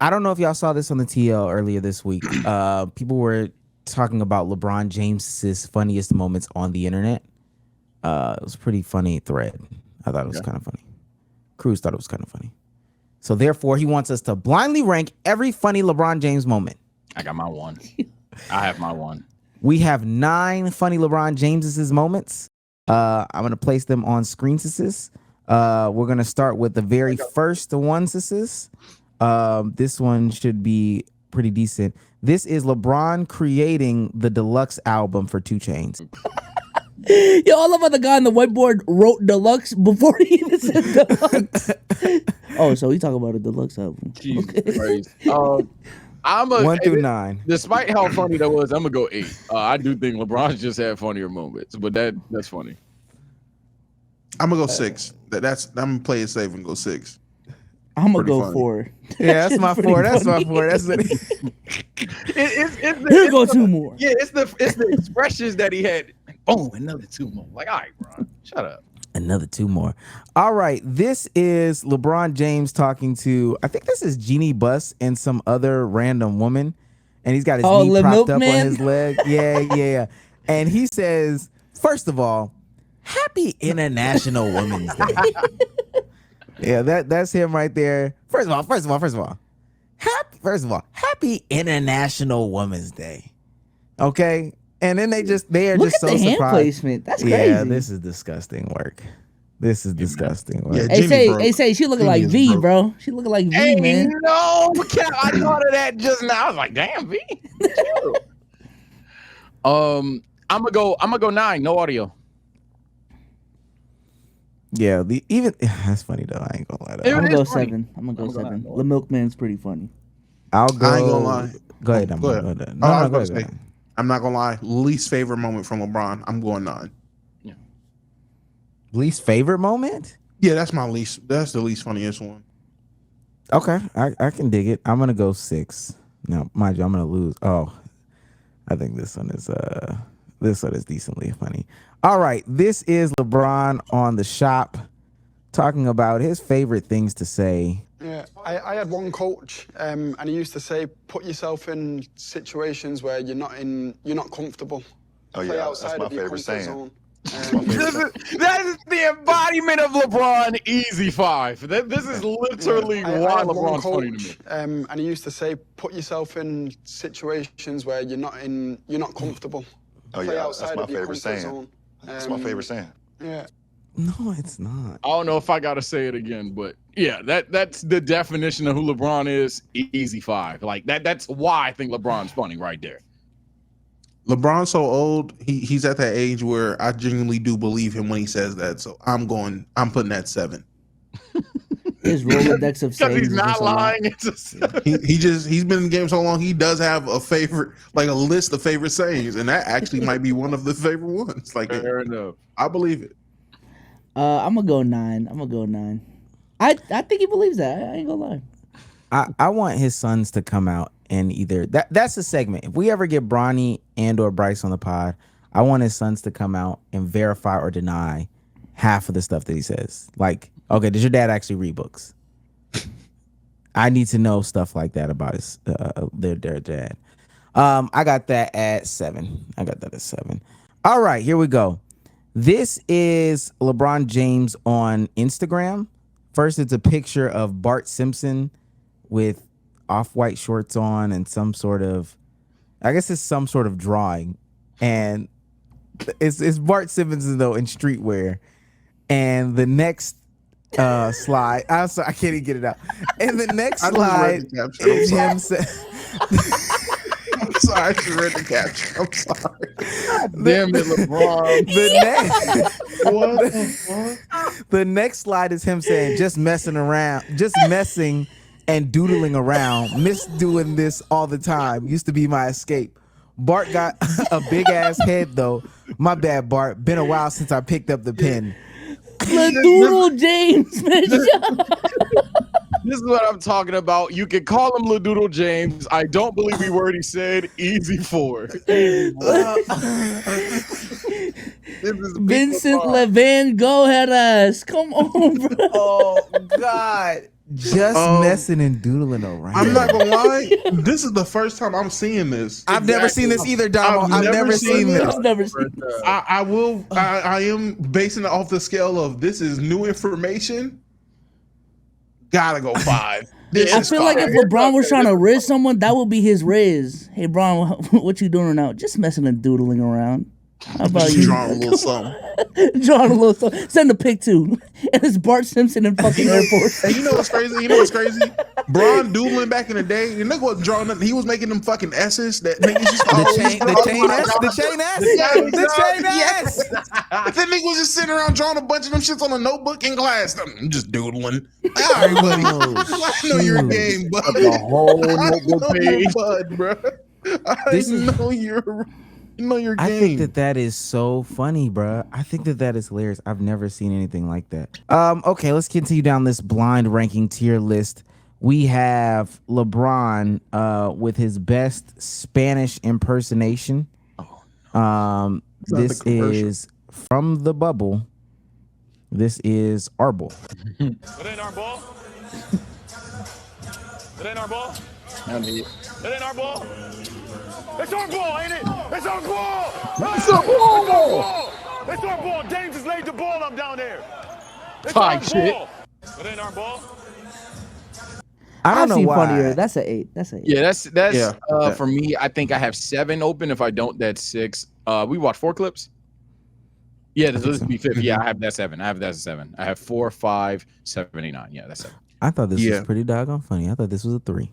I don't know if y'all saw this on the TL earlier this week. People were talking about LeBron James's funniest moments on the internet. It was a pretty funny thread. I thought it was kind of funny. Cruz thought it was kind of funny. So therefore, he wants us to blindly rank every funny LeBron James moment. I got my one. I have my one. We have 9 funny LeBron James's moments. I'm going to place them on screen. We're going to start with the very first one. This one should be pretty decent. This is LeBron creating the deluxe album for 2 Chainz. Yo, I love how the guy on the whiteboard wrote deluxe before he even said deluxe. Oh, so he talking about a deluxe album. Jesus Christ. I'm a 1 through 9. Despite how funny that was, I'm gonna go 8. I do think LeBron's just had funnier moments, but that's funny. I'm gonna go 6. I'm gonna play it safe and go 6. I'm gonna go funny. 4. Yeah, that's my 4. That's my 4. That's it. Here go 2 more. Yeah, it's the expressions that he had. Boom, another 2 more. Like, all right, bro, shut up. Another 2 more. All right, this is LeBron James talking to, I think this is Jeannie Buss and some other random woman, and he's got his knee propped up on his leg. Yeah. And he says, first of all, Happy International Women's Day. Yeah, that's him right there. First of all, Happy International Women's Day. Okay, and then they are just so the hand surprised. placement. That's crazy. Yeah, this is disgusting work. Yeah, Say she looking like V, bro. She looking like V, man. No, I thought of that just now. I was like, damn, V. I'm gonna go 9. No audio. Yeah, that's funny though. I ain't gonna lie. I'm gonna go 7. I'm gonna go 7. The Milkman's pretty funny. I'll go. I ain't gonna lie. Go ahead. Go ahead. Go ahead. I'm not gonna lie. Least favorite moment from LeBron. I'm going 9. Yeah. Least favorite moment? Yeah, that's my least. That's the least funniest one. Okay, I can dig it. I'm gonna go 6. Now, mind you, I'm gonna lose. Oh, I think this one is decently funny. All right, this is LeBron on The Shop talking about his favorite things to say. Yeah, I had one coach, and he used to say, "Put yourself in situations where you're not comfortable. Oh yeah, that's my favorite saying. That is the embodiment of LeBron. Easy 5. This is literally why LeBron's funny to me. And he used to say, "Put yourself in situations where you're not comfortable." Oh yeah, that's my favorite saying. That's my favorite saying. Yeah. No, it's not. I don't know if I gotta say it again, but yeah, that's the definition of who LeBron is. Easy 5. Like that's why I think LeBron's funny right there. LeBron's so old, he's at that age where I genuinely do believe him when he says that. So I'm putting that 7. His Rolodex of sayings. Because he's not lying. He's been in the game so long. He does have a favorite, like a list of favorite sayings, and that actually might be one of the favorite ones. Like, fair enough. I believe it. I'm gonna go 9. I think he believes that. I ain't gonna lie. I want his sons to come out and either that's a segment. If we ever get Bronny and or Bryce on the pod, I want his sons to come out and verify or deny half of the stuff that he says. Like, okay, does your dad actually read books? I need to know stuff like that about his their dad. I got that at 7. All right, here we go. This is LeBron James on Instagram. First, it's a picture of Bart Simpson with off-white shorts on and some sort of drawing. And it's Bart Simpson, though, in streetwear. And the next slide, I'm sorry, I can't even get it out. And the next slide is him saying... I'm sorry, I just read the caption. I'm sorry. Damn it, LeBron. The next slide is him saying, just messing and doodling around. Miss doing this all the time. Used to be my escape. Bart got a big ass head though. My bad, Bart. Been a while since I picked up the pen. Ladoodle James, man. This is what I'm talking about. You can call him Ladoodle James. I don't believe a word he said. Easy 4. Vincent LeVan, go ahead us. Come on, bro. Oh God. Just messing and doodling around. I'm not gonna lie. This is the first time I'm seeing this. I've never seen this either, Dom. I've never seen this. I've never seen this. I am basing it off the scale of this is new information. Gotta go 5. I feel like if LeBron was trying to riz someone, that would be his riz. Hey, Bron, what you doing right now? Just messing and doodling around. How about you? Drawing a little something. Drawing a little something. Send a pic too. And it's Bart Simpson in fucking Air Force. And you know what's crazy? Bron doodling back in the day, the nigga wasn't drawing nothing. He was making them fucking S's that niggas just the chain S. That nigga was just sitting around drawing a bunch of them shits on a notebook in class. I'm just doodling. All right, buddy. I know you're a game, bud. The whole notebook page, bud, bro. I know your game. I think that is so funny, bro. I think that is hilarious. I've never seen anything like that. Okay, let's continue down this blind ranking tier list. We have LeBron with his best Spanish impersonation. This is from the bubble. This is our ball. It ain't our ball. It ain't our ball. It ain't our ball. It's our ball, ain't it? It's our ball. It's our ball. It's our ball. James has laid the ball up down there. It's our ball. It ain't our ball. I don't know seen why. Funnier. That's an 8. That's an 8. Yeah, that's for me. I think I have 7 open. If I don't, that's 6. We watched 4 clips. Yeah, this would be 5th. Yeah, I have that 7. I have that 7. I have 4, 5, 7, 8, 9. Yeah, that's 7. I thought this was pretty doggone funny. I thought this was a 3.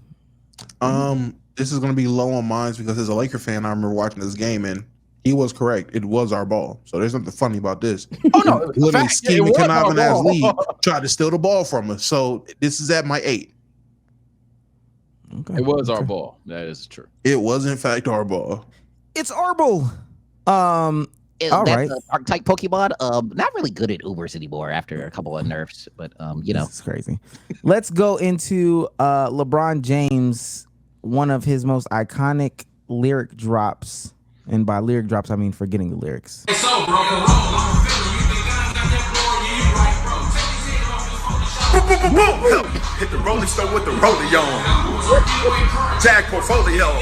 This is gonna be low on mine because as a Laker fan, I remember watching this game and he was correct. It was our ball. So there's nothing funny about this. Oh no, literally scheming conniving ass league tried to steal the ball from us. So this is at my 8. Okay. It was our ball. That is true. It was in fact our ball. It's our ball. All right. Archetype Pokemon, not really good at Ubers anymore after a couple of nerfs, but you know. It's crazy. Let's go into LeBron James, one of his most iconic lyric drops. And by lyric drops, I mean forgetting the lyrics. Hey, so, bro, hit the Rolling Stone with the rollie on. Jag portfolio.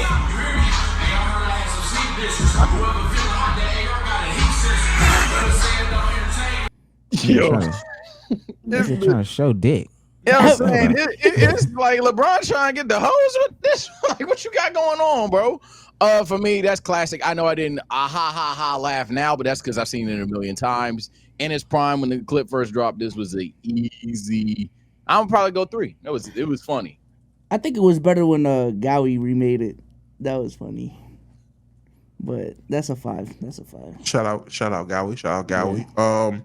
They're trying to show dick. Yeah, I'm saying it's like LeBron trying to get the hose with this. Like, what you got going on, bro? For me, that's classic. I know I didn't ha laugh now, but that's because I've seen it a million times. In his prime, when the clip first dropped, this was a easy. I would probably go 3. It was funny. I think it was better when Gowie remade it. That was funny. But that's a 5. That's a 5. Shout out Gowie. Shout out Gowie. Yeah.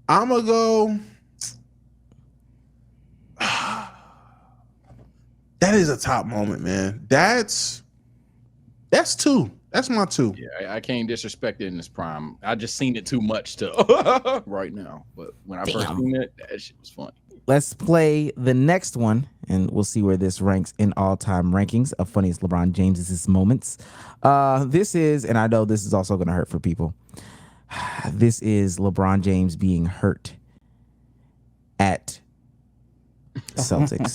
I'm gonna go. That is a top moment, man. That's 2. That's my 2. Yeah, I can't disrespect it in this prime. I just seen it too much to right now. But when I first seen it, that shit was funny. Let's play the next one, and we'll see where this ranks in all-time rankings of funniest LeBron James's moments. This is, and I know this is also going to hurt for people. This is LeBron James being hurt at Celtics.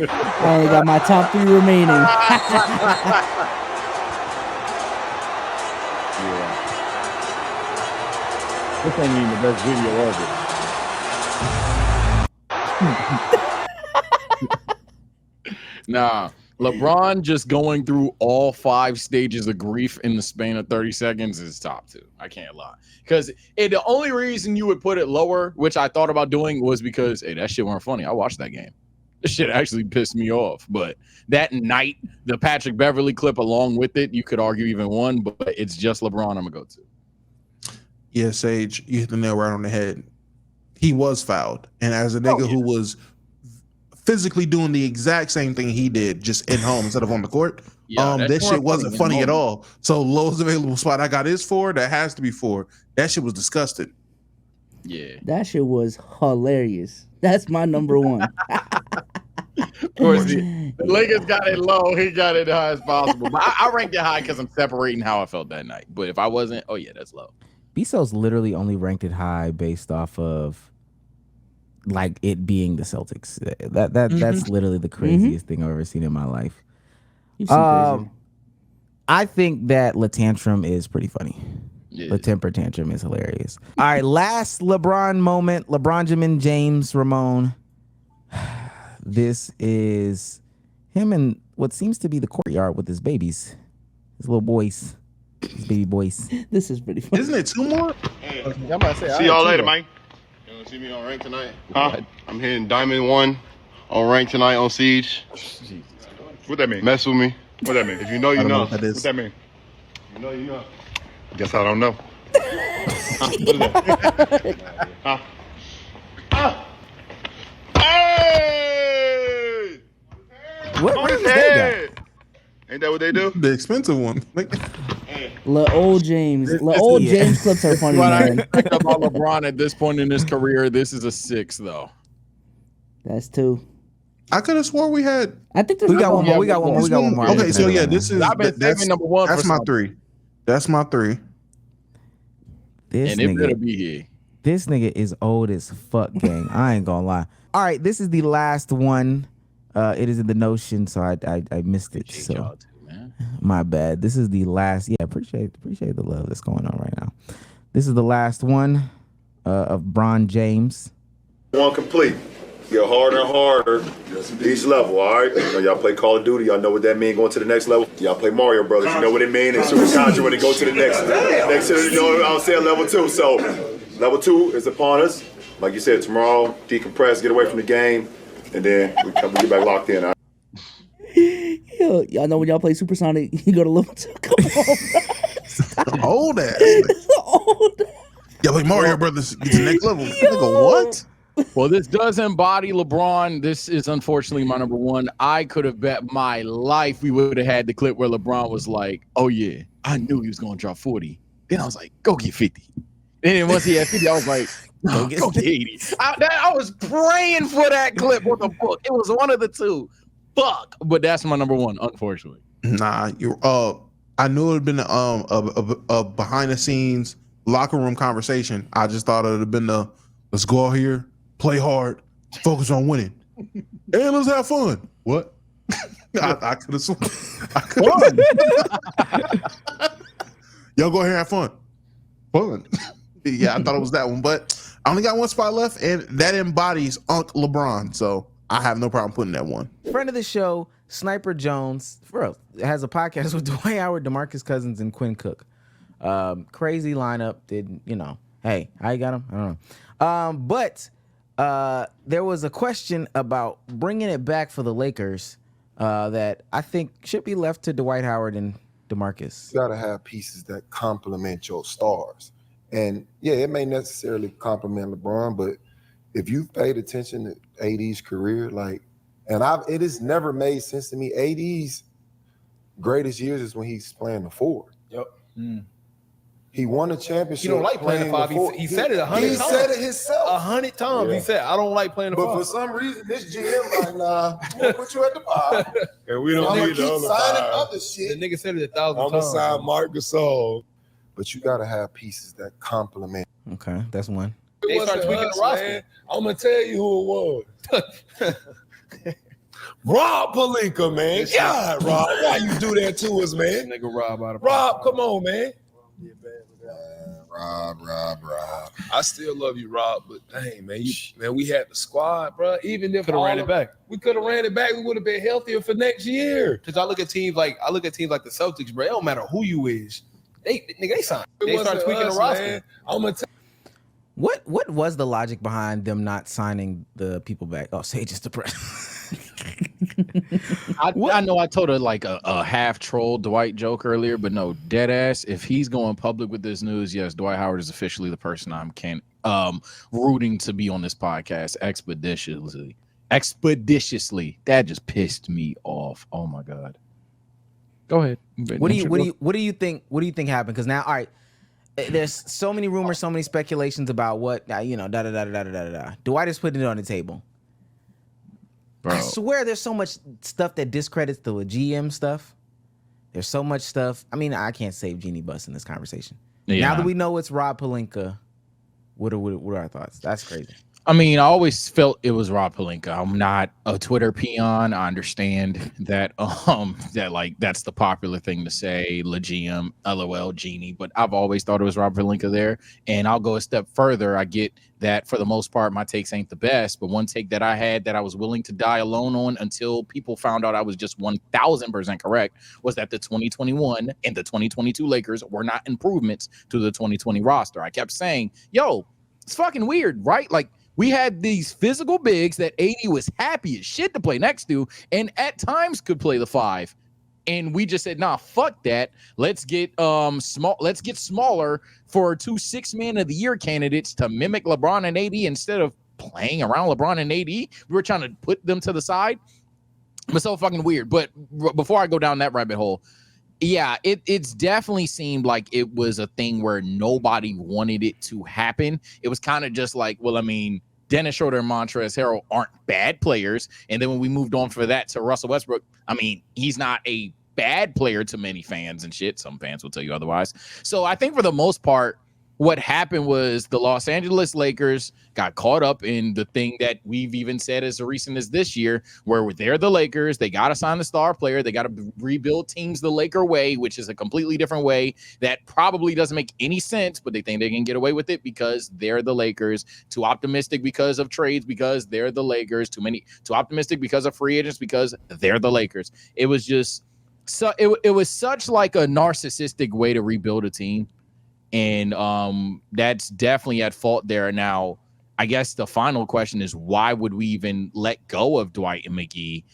I only got my top 3 remaining. This ain't even the best video of it. Nah, LeBron just going through all 5 stages of grief in the span of 30 seconds is top 2. I can't lie. Because the only reason you would put it lower, which I thought about doing, was because, hey, that shit weren't funny. I watched that game. This shit actually pissed me off. But that night, the Patrick Beverly clip along with it, you could argue even one, but it's just LeBron I'm going to go to. Yeah, Sage, you hit the nail right on the head. He was fouled. And as a nigga who was physically doing the exact same thing he did, just at home instead of on the court, that shit wasn't funny at all. So lowest available spot I got is 4. That has to be 4. That shit was disgusting. Yeah. That shit was hilarious. That's my number 1. Of course, the Lakers got it low. He got it high as possible. But I ranked it high because I'm separating how I felt that night. But if I wasn't, oh yeah, that's low. Bezos literally only ranked it high based off of like it being the Celtics. That's literally the craziest thing I've ever seen in my life. You've seen crazy. I think that LaTantrum is pretty funny. Yeah. The temper tantrum is hilarious. All right, last LeBron moment. LeBron James Ramon. This is him in what seems to be the courtyard with his babies, his little boys, his baby boys. This is pretty funny. Isn't it two more? See y'all later, man. You want to see me on rank tonight? Huh? I'm hitting Diamond 1 on rank tonight on Siege. What that mean? Mess with me. What that mean? If you know, you don't know know. what that is. What that mean? You know, you know. Guess I don't know. What is that? Huh? Hey! What ring is that? Ain't that what they do? The expensive one. Old James. Old James clips are funny, What I man. think about LeBron at this point in his career, this is a 6 though. That's 2. I could have swore we had. I think there's We got one more. We got one more. We got one more. Okay, so yeah, this is I've been that's saving number 1 That's for my something. 3. That's my 3. This And it better nigga, be here. this nigga is old as fuck, gang. I ain't gonna lie. All right, this is the last one. It is in the Notion, so I missed it. Appreciate So y'all too, man. my bad. This is the last. Yeah, appreciate the love that's going on right now. This is the last one of Bron James. One complete. Get harder and harder each level, all right? You know, y'all play Call of Duty, y'all know what that means going to the next level. Y'all play Mario Brothers, you know what it means, and Super Contra when they go to the next to the, you know what I'm saying, level 2. So, level 2 is upon us. Like you said, tomorrow, decompress, get away from the game, and then we get back locked in, all right? Yo, y'all know when y'all play Supersonic, you go to level 2. Come on, Old ass. old. Yeah, like Mario Brothers get to the next level. Nigga, what? Well, this does embody LeBron. This is unfortunately my number 1. I could have bet my life we would have had the clip where LeBron was like, "Oh yeah, I knew he was gonna drop 40." Then I was like, "Go get 50." And then once he had 50, I was like, "No, go get 80." I was praying for that clip on the book. It was one of the two. Fuck, but that's my number 1, unfortunately. Nah, you. I knew it would have been a behind the scenes locker room conversation. I just thought it would have been let's go out here, play hard, focus on winning, and let's have fun. What? I could have sworn. Y'all go ahead and have fun. Fun. Yeah, I thought it was that one, but I only got one spot left, and that embodies Unc LeBron, so I have no problem putting that one. Friend of the show, Sniper Jones, bro, has a podcast with Dwight Howard, DeMarcus Cousins, and Quinn Cook. Crazy lineup. Hey, how you got him? I don't know. But there was a question about bringing it back for the Lakers that I think should be left to Dwight Howard and DeMarcus. You gotta have pieces that complement your stars. And yeah, it may necessarily complement LeBron, but if you've paid attention to AD's career, it has never made sense to me. AD's greatest years is when he's playing the 4. Yep. He won a championship. He don't like playing the 5. He said it 100 times. He said it himself. 100 times. Yeah. He said, I don't like playing the 5. But for some reason, this GM like, nah, we'll put you at the 5. And we don't I'm gonna need keep the other signing 5. other shit. The nigga said it 1,000 I'm gonna times. sign Marc Gasol. But you gotta have pieces that complement. Okay, that's one. They start tweaking the roster. Man. I'm gonna tell you who it was. Rob Pelinka, man. God, Rob, why you do that to us, man? Nigga Rob out of Rob, come on, man. Rob. I still love you, Rob, but dang, man, we had the squad, bro. Even if Coulda ran it back. we could have ran it back, we would have been healthier for next year. Because I look at teams like the Celtics, bro. It don't matter who you is. They sign. They start tweaking the roster. Man. I'm gonna tell What was the logic behind them not signing the people back? Oh, Sage is depressed. I know I told her like a half troll Dwight joke earlier, but no, dead ass. If he's going public with this news, yes, Dwight Howard is officially the person I'm rooting to be on this podcast expeditiously. That just pissed me off. Oh my god. Go ahead. What do you think happened? Because now, all right, there's so many rumors, so many speculations about what Dwight is putting it on the table. Bro. I swear there's so much stuff that discredits the GM stuff. There's so much stuff. I mean, I can't save Jeannie Buss in this conversation. Yeah. Now that we know it's Rob Pelinka, what are our thoughts? That's crazy. I mean, I always felt it was Rob Pelinka. I'm not a Twitter peon. I understand that that like that's the popular thing to say, LeGM, LOL, Genie, but I've always thought it was Rob Pelinka there. And I'll go a step further. I get that for the most part, my takes ain't the best, but one take that I had that I was willing to die alone on until people found out I was just 1000% correct was that the 2021 and the 2022 Lakers were not improvements to the 2020 roster. I kept saying, yo, it's fucking weird, right? Like, we had these physical bigs that AD was happy as shit to play next to, and at times could play the 5. And we just said, nah, fuck that. Let's get Let's get smaller for 2 6-man of the year candidates to mimic LeBron and AD instead of playing around LeBron and AD. We were trying to put them to the side. It was so fucking weird. But before I go down that rabbit hole, yeah, it's definitely seemed like it was a thing where nobody wanted it to happen. It was kind of just like, well, I mean, Dennis Schroeder and Montrezl Harrell aren't bad players. And then when we moved on for that to Russell Westbrook, I mean, he's not a bad player to many fans and shit. Some fans will tell you otherwise. So I think for the most part, what happened was the Los Angeles Lakers got caught up in the thing that we've even said as recent as this year, where they're the Lakers. They got to sign the star player. They got to rebuild teams the Laker way, which is a completely different way that probably doesn't make any sense, but they think they can get away with it because they're the Lakers. Too optimistic because of trades because they're the Lakers. Too optimistic because of free agents because they're the Lakers. It was just so it was such like a narcissistic way to rebuild a team. And that's definitely at fault there. Now, I guess the final question is, why would we even let go of Dwight and McGee?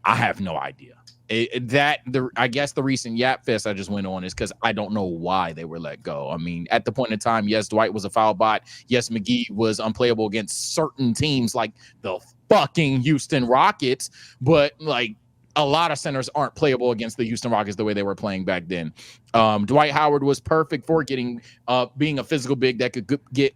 I have no idea. I guess the recent Yap Fest I just went on is because I don't know why they were let go. I mean, at the point in time, yes, Dwight was a foul bot. Yes, McGee was unplayable against certain teams like the fucking Houston Rockets. But like, a lot of centers aren't playable against the Houston Rockets the way they were playing back then. Dwight Howard was perfect for being a physical big that could get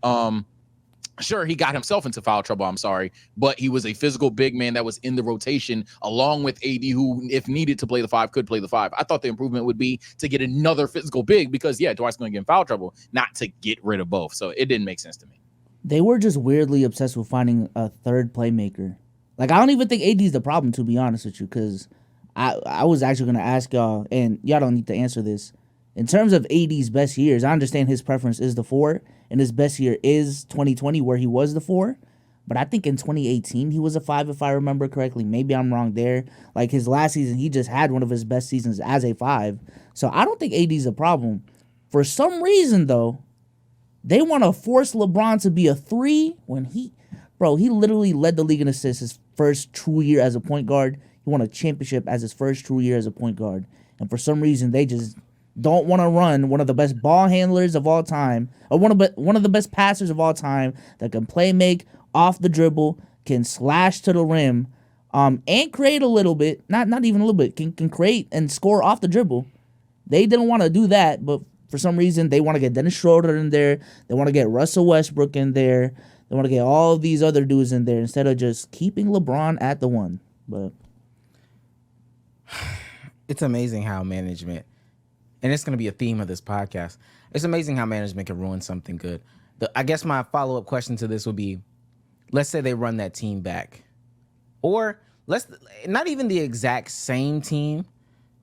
sure, he got himself into foul trouble, I'm sorry, but he was a physical big man that was in the rotation along with AD, who, if needed to play the 5, could play the 5. I thought the improvement would be to get another physical big because, yeah, Dwight's going to get in foul trouble, not to get rid of both. So it didn't make sense to me. They were just weirdly obsessed with finding a third playmaker. Like, I don't even think AD's the problem, to be honest with you, because I was actually going to ask y'all, and y'all don't need to answer this. In terms of AD's best years, I understand his preference is the 4, and his best year is 2020, where he was the 4. But I think in 2018, he was a 5, if I remember correctly. Maybe I'm wrong there. Like, his last season, he just had one of his best seasons as a 5. So I don't think AD's a problem. For some reason, though, they want to force LeBron to be a 3 when he literally led the league in assists his first true year as a point guard. He won a championship as his first true year as a point guard. And for some reason, they just don't want to run one of the best ball handlers of all time, or one of the best passers of all time that can play make off the dribble, can slash to the rim, and create a little bit, not even a little bit, can create and score off the dribble. They didn't want to do that, but for some reason, they want to get Dennis Schroeder in there. They want to get Russell Westbrook in there. They want to get all these other dudes in there instead of just keeping LeBron at the 1. But it's amazing how management, and it's going to be a theme of this podcast, it's amazing how management can ruin something good. I guess my follow-up question to this would be, let's say they run that team back. Or not even the exact same team,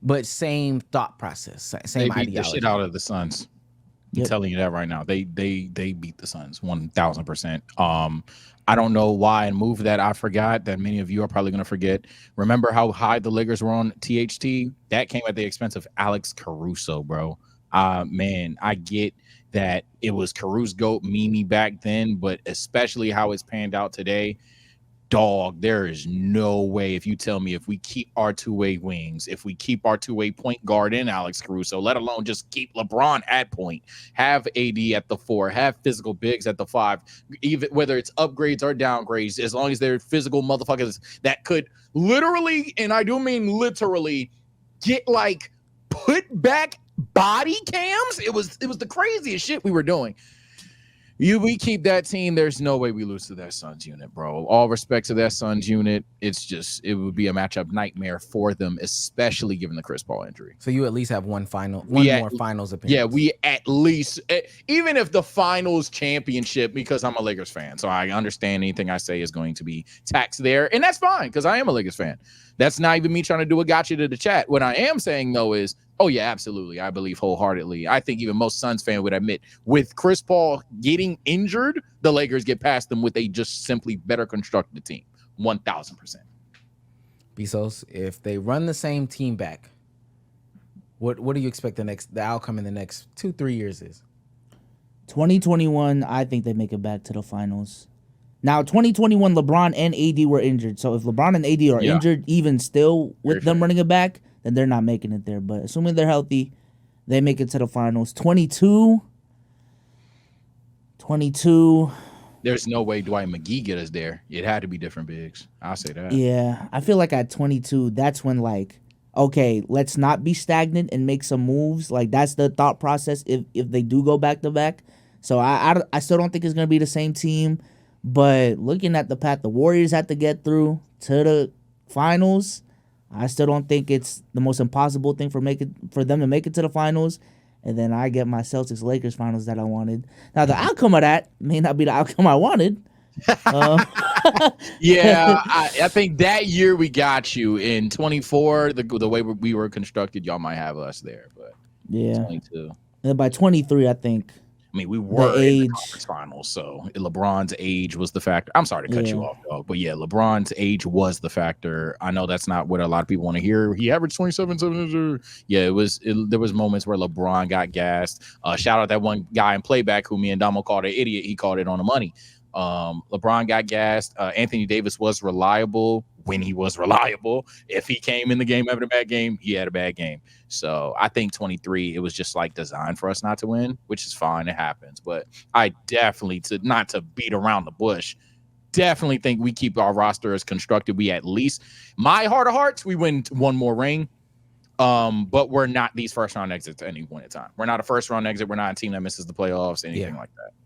but same thought process, same they beat ideology. The shit out of the Suns. I'm telling you that right now. They beat the Suns 1000%. I don't know why and move that I forgot that many of you are probably going to forget. Remember how high the Lakers were on THT? That came at the expense of Alex Caruso, bro. Man, I get that it was Caruso GOAT Mimi back then, but especially how it's panned out today. Dog, there is no way if you tell me if we keep our two-way wings, if we keep our two-way point guard in Alex Caruso, let alone just keep LeBron at point, have AD at the 4, have physical bigs at the 5, even whether it's upgrades or downgrades, as long as they're physical motherfuckers that could literally, and I do mean literally, get like put back body cams. It was the craziest shit we were doing. We keep that team. There's no way we lose to that Suns unit, bro. All respect to that Suns unit. It would be a matchup nightmare for them, especially given the Chris Paul injury. So you at least have one more finals appearance. Yeah, we at least, even if the finals championship, because I'm a Lakers fan, so I understand anything I say is going to be taxed there, and that's fine because I am a Lakers fan. That's not even me trying to do a gotcha to the chat. What I am saying though is, oh yeah, absolutely, I believe wholeheartedly. I think even most Suns fan would admit, with Chris Paul getting injured, the Lakers get past them with a just simply better constructed team, 1000%. Bezos, if they run the same team back, what do you expect the outcome in the next 2-3 years is? 2021, I think they make it back to the finals. Now, 2021, LeBron and AD were injured. So if LeBron and AD are injured, even still with them running it back, then they're not making it there. But assuming they're healthy, they make it to the finals. 22. There's no way Dwight McGee get us there. It had to be different bigs. I'll say that. Yeah, I feel like at 22, that's when okay, let's not be stagnant and make some moves. Like that's the thought process if they do go back to back. So I still don't think it's gonna be the same team. But looking at the path the Warriors had to get through to the finals, I still don't think it's the most impossible thing for them to make it to the finals. And then I get my Celtics Lakers finals that I wanted. Now the outcome of that may not be the outcome I wanted. Yeah, I think that year we got you. In 24, the way we were constructed, y'all might have us there. But yeah, 22. And by 23, I think. I mean, we were in the conference finals, so LeBron's age was the factor. I'm sorry to cut you off, dog, but yeah, LeBron's age was the factor. I know that's not what a lot of people want to hear. He averaged 27. Yeah, there was moments where LeBron got gassed. Shout out that one guy in playback who me and Damo called an idiot. He called it on the money. LeBron got gassed. Anthony Davis was reliable when he was reliable. If he came in the game having a bad game, he had a bad game. So I think 23, it was just like designed for us not to win, which is fine. It happens. But I definitely, not to beat around the bush, definitely think we keep our roster as constructed. We at least, my heart of hearts, we win one more ring. But we're not these first round exits at any point in time. We're not a first round exit. We're not a team that misses the playoffs, anything like that.